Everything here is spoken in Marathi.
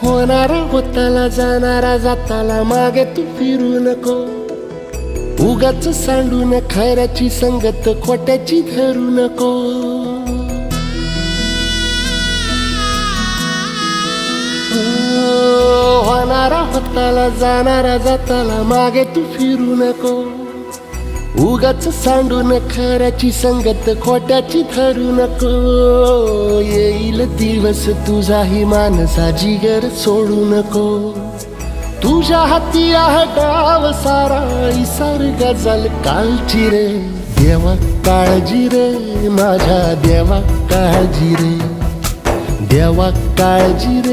होणारा होताला जाणारा जाताला मागे तू फिरू नको. उगाच सांडून खऱ्याची संगत खोट्याची धरू नको. होणारा होताला जाणारा जाताला मागे तू फिरू नको. उगाच सांडून खऱ्याची संगत खोट्याची धरू नको. येईल दिवस तुझाही मानसा जिगर सोडू नको. तुझ्या हाती आहे डाव सारा इसार गजल कालची रे. देवा काळजी रे माझ्या देवा काळजी रे. देवा काळजी रे.